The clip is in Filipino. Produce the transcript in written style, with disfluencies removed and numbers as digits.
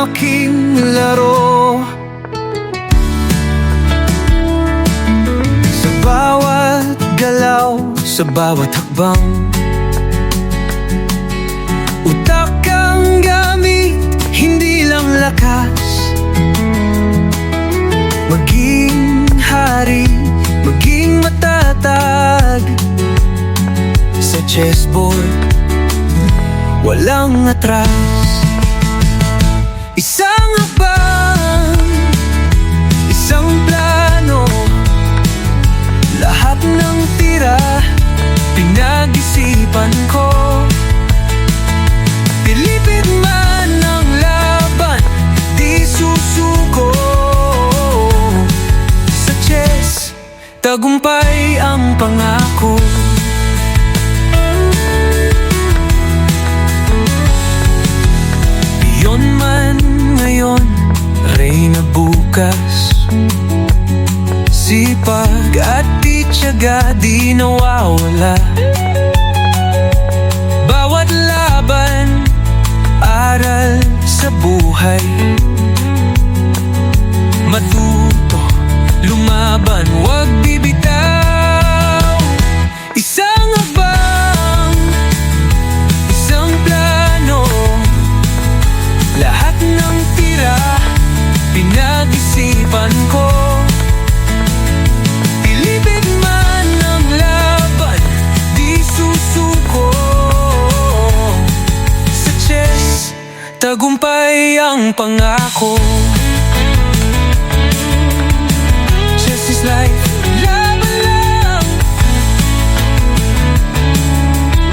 aking laro. Sa bawat galaw, sa bawat hakbang, utak ang gamit, hindi lang lakas. Maging hari, maging matatag. Sa chessboard, walang atras. Isang hakbang, isang plano, lahat ng tira pinag-isipan ko. Pilipit man ang laban, di susuko. Sa chess, tagumpay ang pangako. Iyon man ngayon, reyna bukas. Sipag at tiyaga di nawawala. Bawat laban, aral sa buhay. Matuto, lumaban, huwag bibitaw. Isang hakbang, isang plano, lahat ng tira pinag-isipan ko. Pilipit man ang laban, di susuko. Sa chess, tagumpay ang pangako.